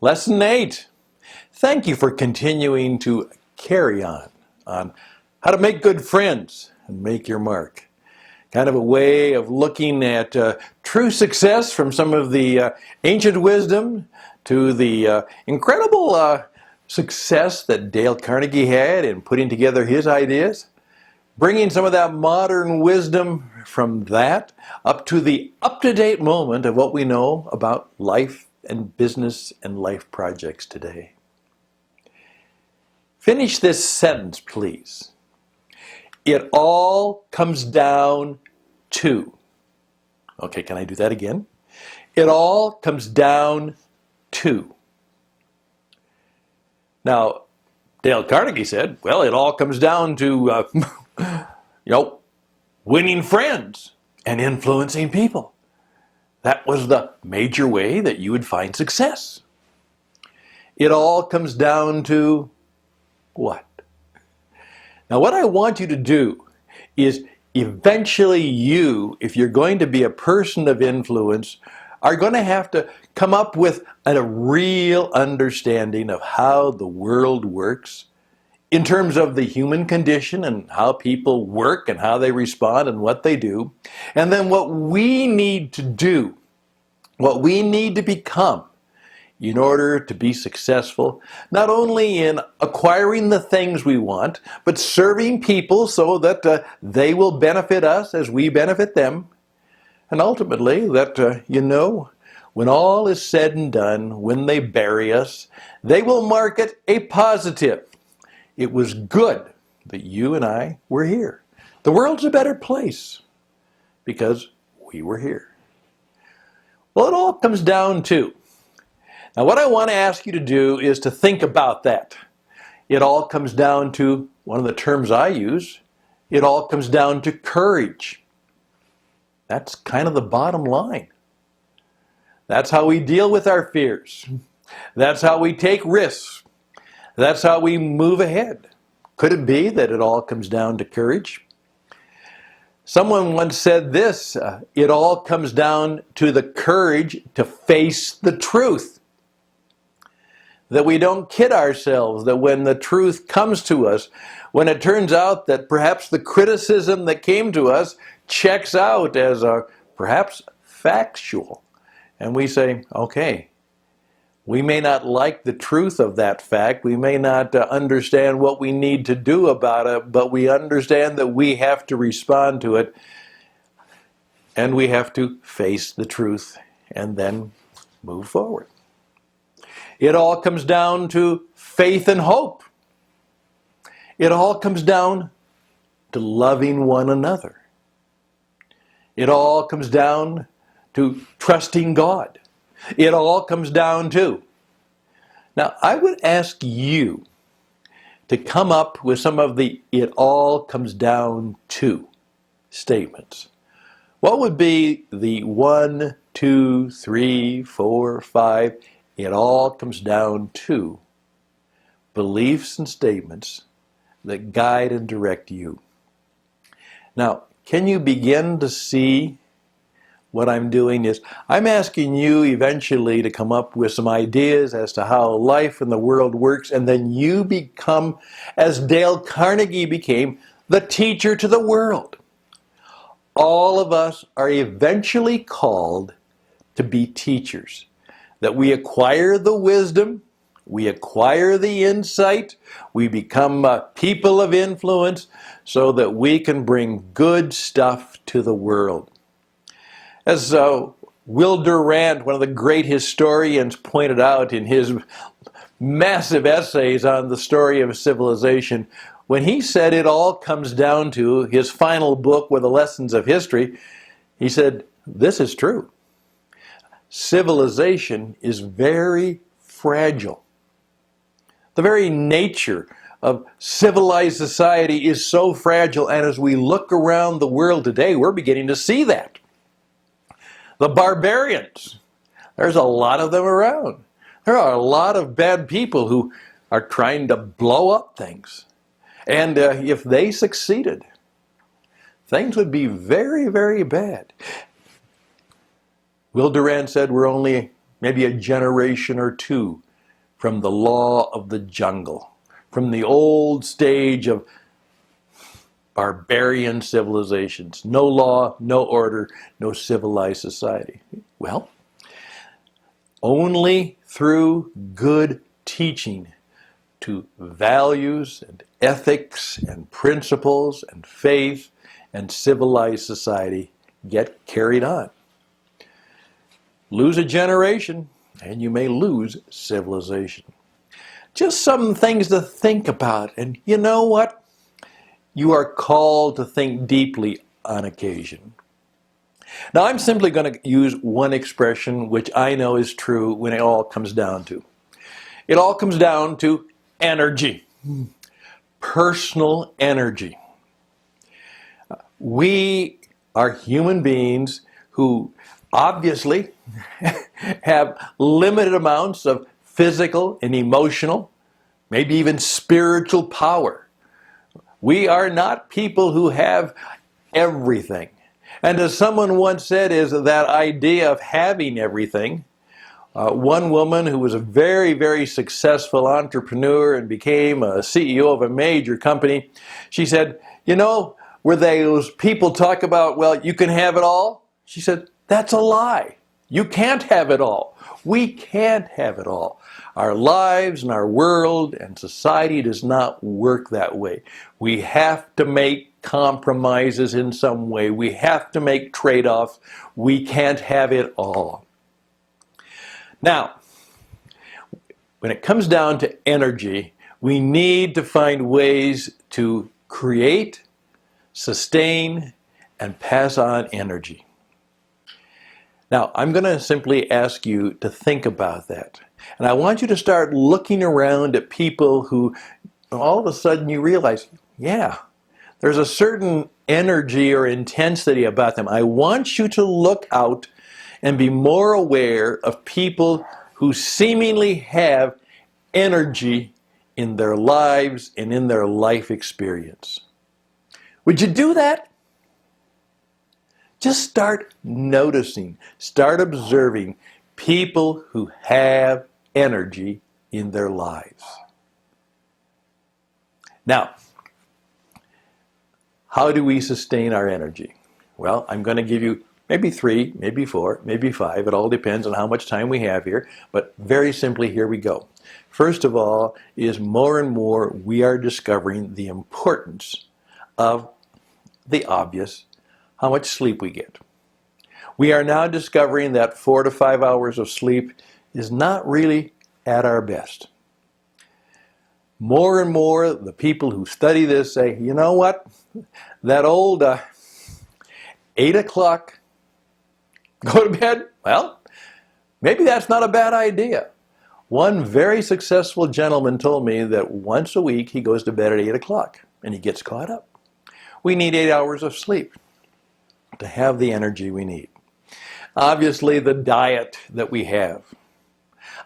Lesson 8. Thank you for continuing to carry on how to make good friends and make your mark. Kind of a way of looking at true success from some of the ancient wisdom to the incredible success that Dale Carnegie had in putting together his ideas. Bringing some of that modern wisdom from that up to the up-to-date moment of what we know about life and business and life projects today. Finish this sentence, please. It all comes down to. Okay, can I do that again? It all comes down to. Now, Dale Carnegie said, well, it all comes down to, winning friends and influencing people. That was the major way that you would find success. It all comes down to what? Now, what I want you to do is eventually you, if you're going to be a person of influence, are going to have to come up with a real understanding of how the world works in terms of the human condition and how people work and how they respond and what they do. And then what we need to do, what we need to become in order to be successful, not only in acquiring the things we want, but serving people so that they will benefit us as we benefit them. And ultimately that, when all is said and done, when they bury us, they will mark it a positive. It was good that you and I were here. The world's a better place because we were here. Well, it all comes down to. Now, what I want to ask you to do is to think about that. It all comes down to, one of the terms I use, it all comes down to courage. That's kind of the bottom line. That's how we deal with our fears. That's how we take risks. That's how we move ahead. Could it be that it all comes down to courage? Someone once said this, it all comes down to the courage to face the truth. That we don't kid ourselves, that when the truth comes to us, when it turns out that perhaps the criticism that came to us checks out as perhaps factual, and we say, okay, we may not like the truth of that fact, we may not understand what we need to do about it, but we understand that we have to respond to it, and we have to face the truth and then move forward. It all comes down to faith and hope. It all comes down to loving one another. It all comes down to trusting God. It all comes down to. Now, I would ask you to come up with some of the it all comes down to statements. What would be the 1, 2, 3, 4, 5, it all comes down to beliefs and statements that guide and direct you? Now, can you begin to see what I'm doing is I'm asking you eventually to come up with some ideas as to how life in the world works, and then you become, as Dale Carnegie became, the teacher to the world. All of us are eventually called to be teachers, that we acquire the wisdom, we acquire the insight, we become people of influence so that we can bring good stuff to the world. As Will Durant, one of the great historians, pointed out in his massive essays on the story of civilization, when he said it all comes down to his final book with the lessons of history, he said, this is true. Civilization is very fragile. The very nature of civilized society is so fragile, and as we look around the world today, we're beginning to see that. The barbarians, there's a lot of them around. There are a lot of bad people who are trying to blow up things. And if they succeeded, things would be very, very bad. Will Durant said we're only maybe a generation or two from the law of the jungle, from the old stage of barbarian civilizations. No law, no order, no civilized society. Well, only through good teaching to values and ethics and principles and faith and civilized society get carried on. Lose a generation and you may lose civilization. Just some things to think about. And you know what? You are called to think deeply on occasion. Now, I'm simply going to use one expression which I know is true when it all comes down to. It all comes down to energy. Personal energy. We are human beings who obviously have limited amounts of physical and emotional, maybe even spiritual power. We are not people who have everything. And as someone once said, is that idea of having everything. One woman who was a very, very successful entrepreneur and became a CEO of a major company, she said, you know, where those people talk about, well, you can have it all? She said, that's a lie. You can't have it all. We can't have it all. Our lives and our world and society does not work that way. We have to make compromises in some way. We have to make trade-offs. We can't have it all. Now, when it comes down to energy, we need to find ways to create, sustain, and pass on energy. Now, I'm going to simply ask you to think about that. And I want you to start looking around at people who all of a sudden you realize, yeah, there's a certain energy or intensity about them. I want you to look out and be more aware of people who seemingly have energy in their lives and in their life experience. Would you do that? Just start noticing, start observing people who have energy in their lives. Now, how do we sustain our energy? Well, I'm going to give you maybe 3, maybe 4, maybe 5. It all depends on how much time we have here. But very simply, here we go. First of all, is more and more we are discovering the importance of the obvious, how much sleep we get. We are now discovering that 4 to 5 hours of sleep is not really at our best. More and more, the people who study this say, you know what? That old 8 o'clock, go to bed? Well, maybe that's not a bad idea. One very successful gentleman told me that once a week he goes to bed at 8 o'clock and he gets caught up. We need 8 hours of sleep to have the energy we need. Obviously, the diet that we have.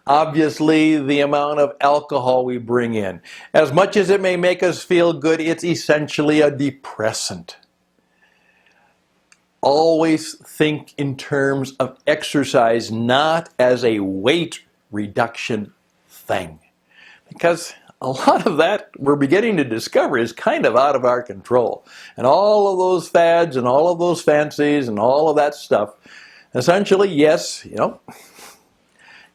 Obviously, the amount of alcohol we bring in. As much as it may make us feel good, it's essentially a depressant. Always think in terms of exercise, not as a weight reduction thing. Because a lot of that we're beginning to discover is kind of out of our control. And all of those fads and all of those fancies and all of that stuff, essentially, yes,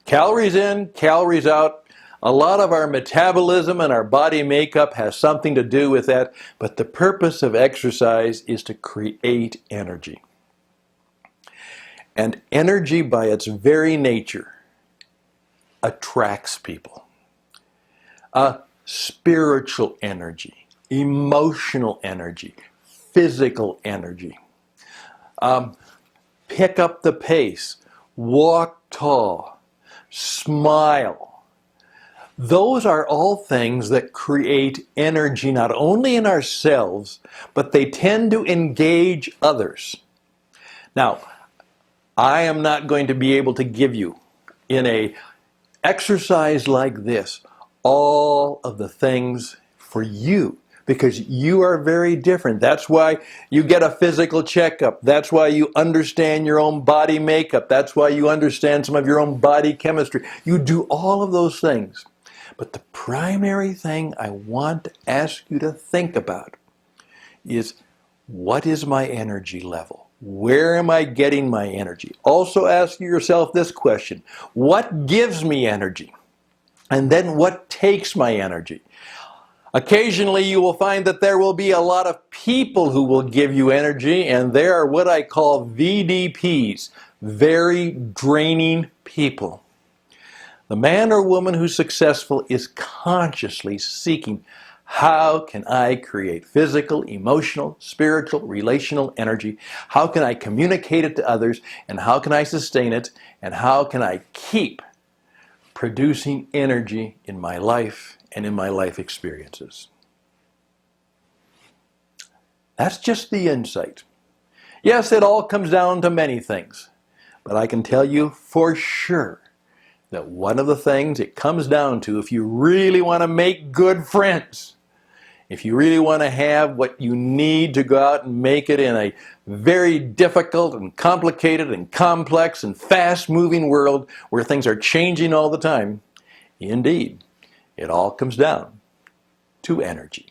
calories in, calories out. A lot of our metabolism and our body makeup has something to do with that, but the purpose of exercise is to create energy. And energy by its very nature attracts people. Spiritual energy, emotional energy, physical energy. Pick up the pace, walk tall, smile. Those are all things that create energy not only in ourselves, but they tend to engage others. Now, I am not going to be able to give you in an exercise like this all of the things for you, because you are very different. That's why you get a physical checkup. That's why you understand your own body makeup. That's why you understand some of your own body chemistry. You do all of those things But the primary thing I want to ask you to think about is, what is my energy level? Where am I getting my energy? Also ask yourself this question: what gives me energy? And then what takes my energy? Occasionally you will find that there will be a lot of people who will give you energy, and they are what I call VDPs, very draining people. The man or woman who's successful is consciously seeking, how can I create physical, emotional, spiritual, relational energy? How can I communicate it to others? And how can I sustain it? And how can I keep producing energy in my life and in my life experiences? That's just the insight. Yes, it all comes down to many things, but I can tell you for sure that one of the things it comes down to, if you really want to make good friends, if you really want to have what you need to go out and make it in a very difficult and complicated and complex and fast-moving world where things are changing all the time, indeed, it all comes down to energy.